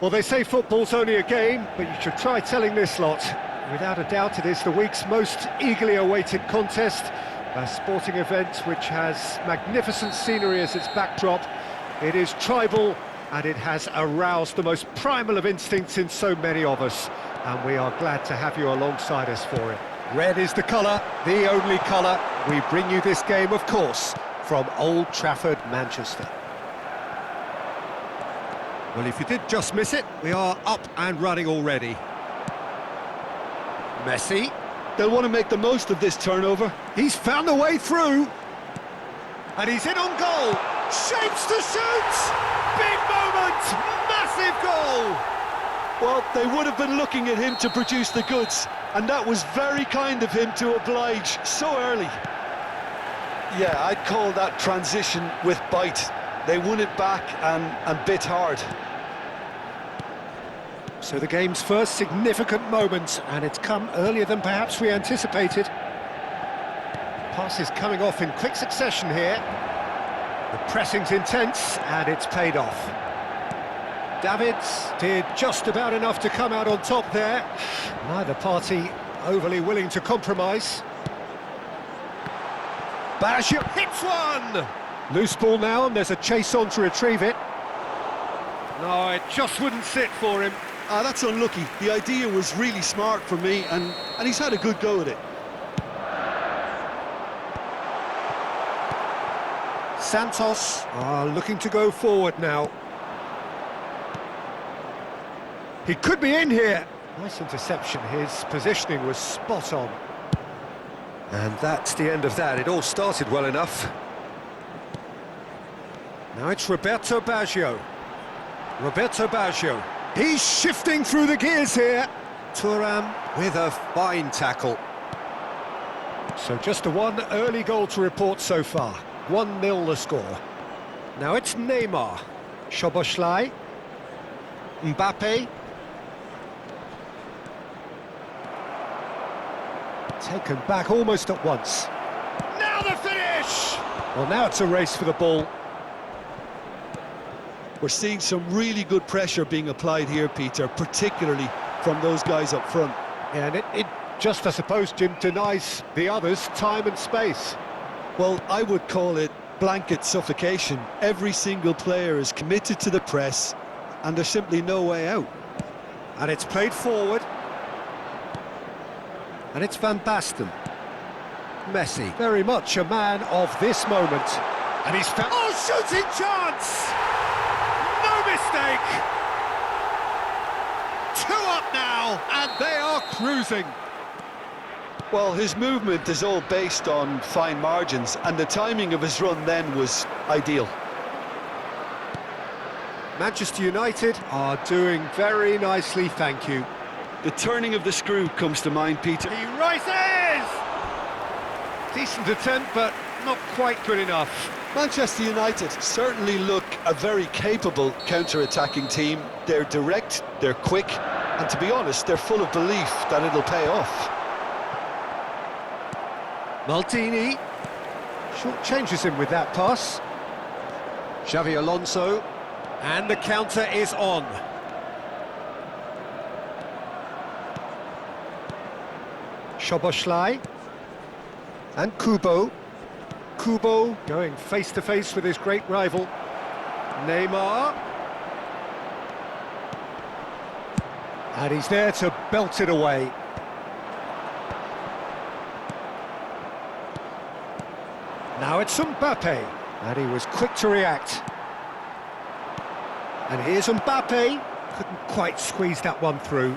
Well, they say football's only a game, but you should try telling this lot. Without a doubt, it is the week's most eagerly awaited contest, a sporting event which has magnificent scenery as its backdrop. It is tribal, and it has aroused the most primal of instincts in so many of us, and we are glad to have you alongside us for it. Red is the colour, the only colour. We bring you this game, of course, from Old Trafford, Manchester. Well, if you did just miss it, we are up and running already. Messi. They'll want to make the most of this turnover. He's found a way through. And he's in on goal. Shapes to shoot! Big moment! Massive goal! Well, they would have been looking at him to produce the goods, and that was very kind of him to oblige so early. Yeah, I'd call that transition with bite. They won it back and bit hard. So the game's first significant moment, and it's come earlier than perhaps we anticipated. Passes coming off in quick succession here. The pressing's intense, and it's paid off. Davids did just about enough to come out on top there. Neither party overly willing to compromise. Baggio hits one! Loose ball now, and there's a chase on to retrieve it. No, it just wouldn't sit for him. That's unlucky. The idea was really smart for me, and he's had a good go at it. Santos are looking to go forward now. He could be in here. Nice interception. His positioning was spot on. And that's the end of that. It all started well enough. Now it's Roberto Baggio. Roberto Baggio. He's shifting through the gears here. Thuram with a fine tackle. So just the one early goal to report so far. 1-0 the score. Now it's Neymar. Szoboszlai. Mbappe. Taken back almost at once. Now the finish! Well, now it's a race for the ball. We're seeing some really good pressure being applied here, Peter, particularly from those guys up front. Yeah, and it just, I suppose, Jim, denies the others time and space. Well, I would call it blanket suffocation. Every single player is committed to the press, and there's simply no way out. And it's played forward. And it's Van Basten. Messi, very much a man of this moment. And he's found... Oh, shooting chance! No mistake! 2 up now, and they are cruising. Well, his movement is all based on fine margins, and the timing of his run then was ideal. Manchester United are doing very nicely, thank you. The turning of the screw comes to mind, Peter. He rises! Decent attempt, but not quite good enough. Manchester United certainly look a very capable counter-attacking team. They're direct, they're quick, and to be honest, they're full of belief that it'll pay off. Maldini short changes him with that pass. Xabi Alonso, and the counter is on. Szoboszlai and Kubo. Kubo going face-to-face with his great rival. Neymar. And he's there to belt it away. Now it's Mbappe, and he was quick to react. And here's Mbappe, couldn't quite squeeze that one through.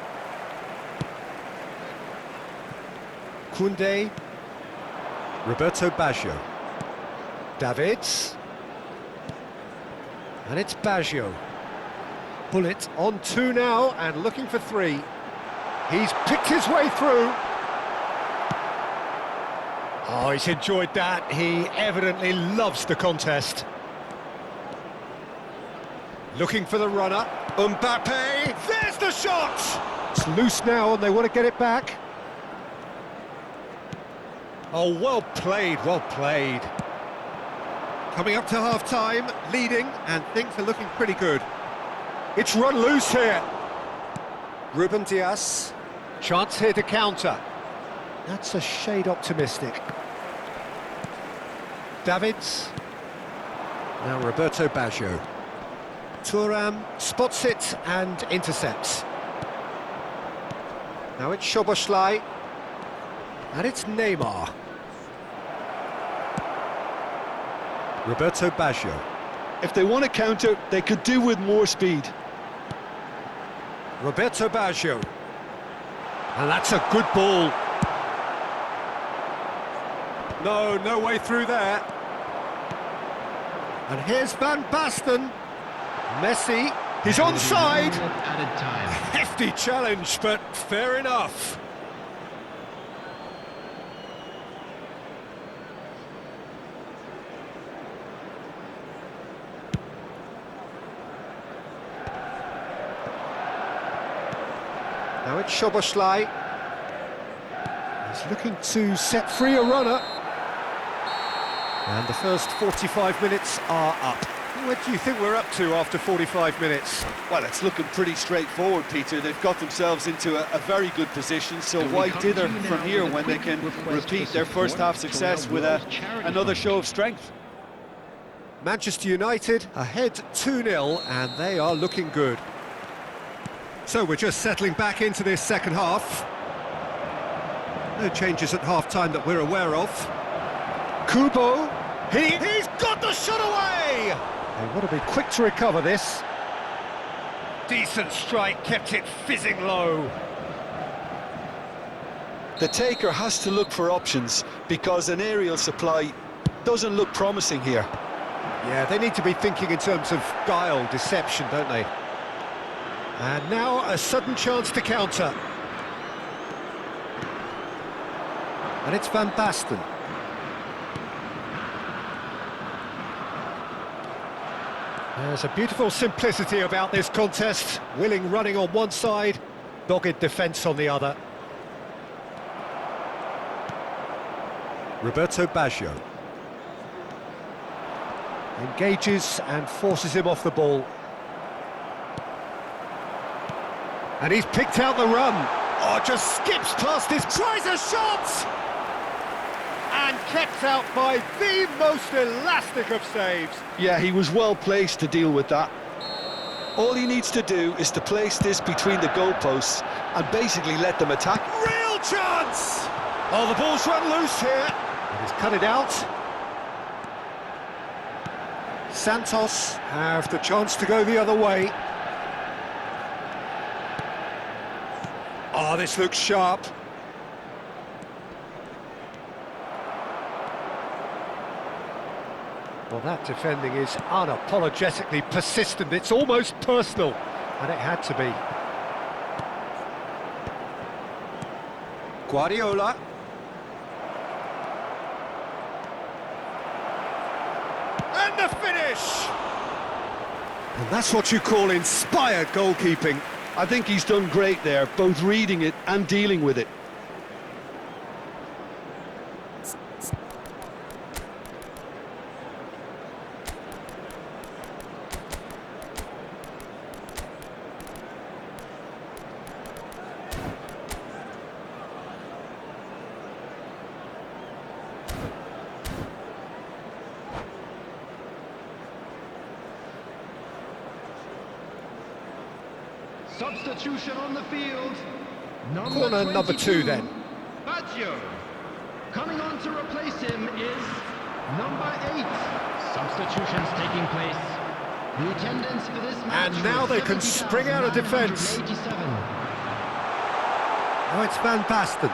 Koundé, Roberto Baggio, Davids, and it's Baggio. Bullet on 2 now, and looking for 3. He's picked his way through. Oh, he's enjoyed that. He evidently loves the contest. Looking for the runner. Mbappe, there's the shot! It's loose now, and they want to get it back. Oh, well played, well played. Coming up to half-time, leading, and things are looking pretty good. It's run loose here. Ruben Dias. Chance here to counter. That's a shade optimistic. Davids. Now Roberto Baggio. Thuram spots it and intercepts. Now it's Szoboszlai. And it's Neymar. Roberto Baggio. If they want to counter, they could do with more speed. Roberto Baggio. And that's a good ball. No way through there. And here's Van Basten. Messi, he's onside. Hefty challenge, but fair enough. Now it's Szoboszlai. He's looking to set free a runner. And the first 45 minutes are up. What do you think we're up to after 45 minutes? Well, it's looking pretty straightforward, Peter. They've got themselves into a very good position, so why dither from here when they can repeat their first half success with another show of strength? Manchester United ahead 2-0, and they are looking good. So we're just settling back into this second half. No changes at half-time that we're aware of. Kubo, he's got the shot away! They want to be quick to recover this. Decent strike, kept it fizzing low. The taker has to look for options because an aerial supply doesn't look promising here. Yeah, they need to be thinking in terms of guile, deception, don't they? And now a sudden chance to counter. And it's Van Basten. There's a beautiful simplicity about this contest. Willing running on one side, dogged defence on the other. Roberto Baggio. Engages and forces him off the ball. And he's picked out the run. Oh, just skips past his, tries a shot! And kept out by the most elastic of saves. Yeah, he was well placed to deal with that. All he needs to do is to place this between the goalposts and basically let them attack. Real chance! Oh, the ball's run loose here. And he's cut it out. Santos have the chance to go the other way. Oh, this looks sharp. Well, that defending is unapologetically persistent. It's almost personal, and it had to be. Guardiola. And the finish! And that's what you call inspired goalkeeping. I think he's done great there, both reading it and dealing with it. Substitution on the field. Corner number 2 then. Baggio. Coming on to replace him is number 8. Substitutions taking place. The attendance for this match. And now they can spring out of defence. Now it's Van Basten.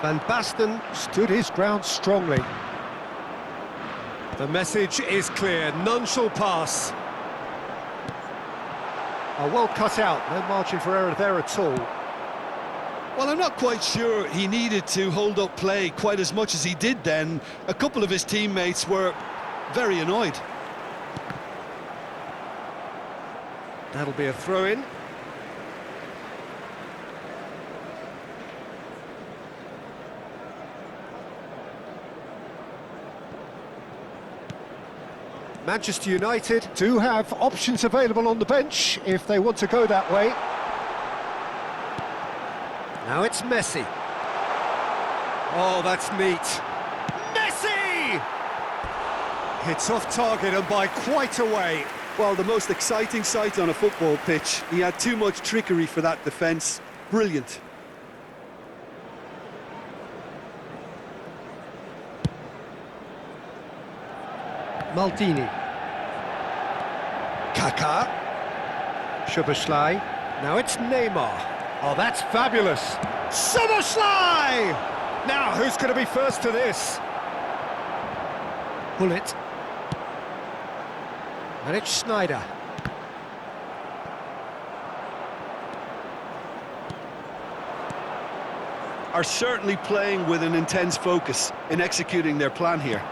Van Basten stood his ground strongly. The message is clear, none shall pass. Oh, well cut out, no margin for error there at all. Well, I'm not quite sure he needed to hold up play quite as much as he did then. A couple of his teammates were very annoyed. That'll be a throw-in. Manchester United do have options available on the bench if they want to go that way. Now it's Messi. Oh, that's neat. Messi! It's off target and by quite a way. Well, the most exciting sight on a football pitch. He had too much trickery for that defence. Brilliant. Maldini. Kaká. Szoboszlai. Now it's Neymar. Oh, that's fabulous. Szoboszlai! Now, who's going to be first to this? Bullet. And it's Schneider. Are certainly playing with an intense focus in executing their plan here.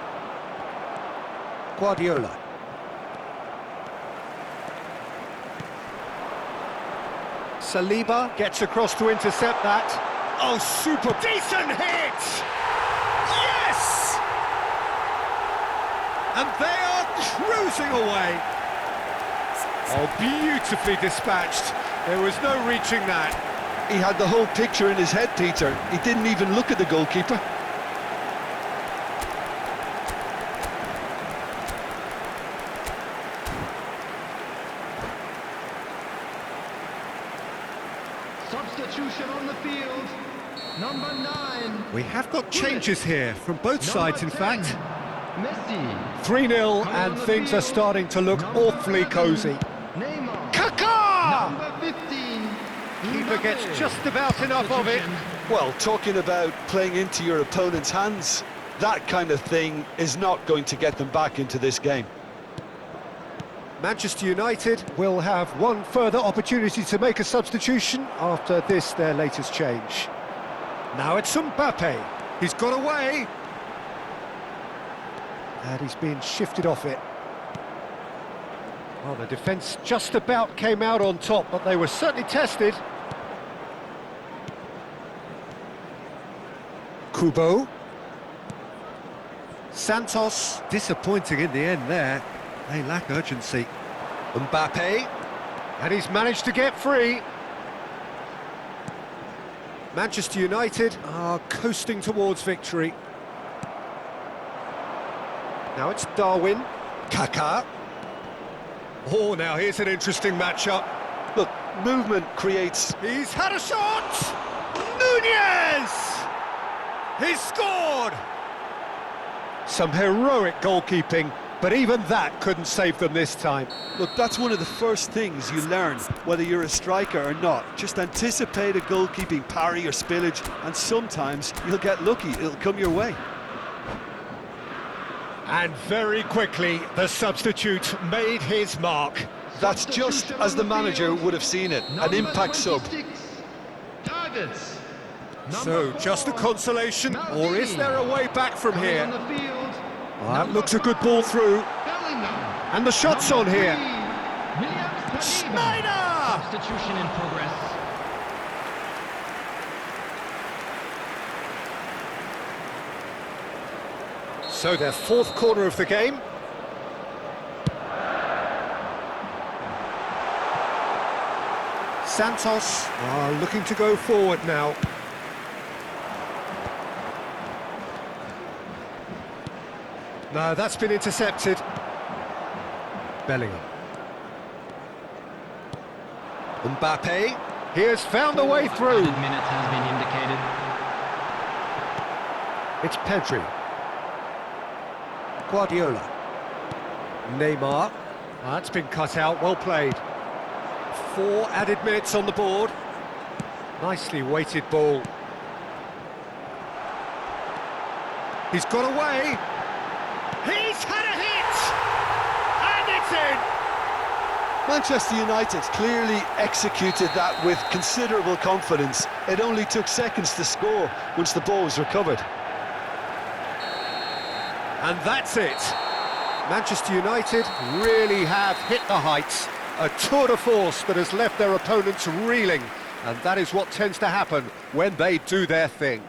Guardiola. Saliba gets across to intercept that. Oh, super decent hit! Yes! And they are cruising away. Oh, beautifully dispatched. There was no reaching that. He had the whole picture in his head, Peter. He didn't even look at the goalkeeper. Substitution on the field. Number 9. We have got changes here from both sides, in fact. Messi. 3-0 and things are starting to look awfully cosy. Neymar. Kaká! Number 15. Keeper gets just about enough of it. Well, talking about playing into your opponent's hands, that kind of thing is not going to get them back into this game. Manchester United will have one further opportunity to make a substitution after this, their latest change. Now it's Mbappe. He's got away. And he's been shifted off it. Well, the defence just about came out on top, but they were certainly tested. Kubo. Santos, disappointing in the end there. They lack urgency. Mbappe, and he's managed to get free. Manchester United are coasting towards victory. Now it's Darwin. Kaká. Oh, now here's an interesting matchup. Look, movement creates... He's had a shot! Nunez! He's scored! Some heroic goalkeeping, but even that couldn't save them this time. Look, that's one of the first things you learn, whether you're a striker or not. Just anticipate a goalkeeping parry or spillage, and sometimes you'll get lucky, it'll come your way. And very quickly, the substitute made his mark. That's just as the manager would have seen it, an impact sub. Targets. So, just a consolation, or is there a way back from here? On the field. Well, that looks a good ball through. Bellingham. And the shot's on here. Schneider! Substitution in progress. So their fourth corner of the game. Santos are looking to go forward now. No, that's been intercepted. Bellingham. Mbappe, he has found a way through. Added minutes has been indicated. It's Pedri. Guardiola. Neymar. That's been cut out, well played. 4 added minutes on the board. Nicely weighted ball. He's got away. He's had a hit! And it's in! Manchester United clearly executed that with considerable confidence. It only took seconds to score once the ball was recovered. And that's it. Manchester United really have hit the heights. A tour de force that has left their opponents reeling. And that is what tends to happen when they do their thing.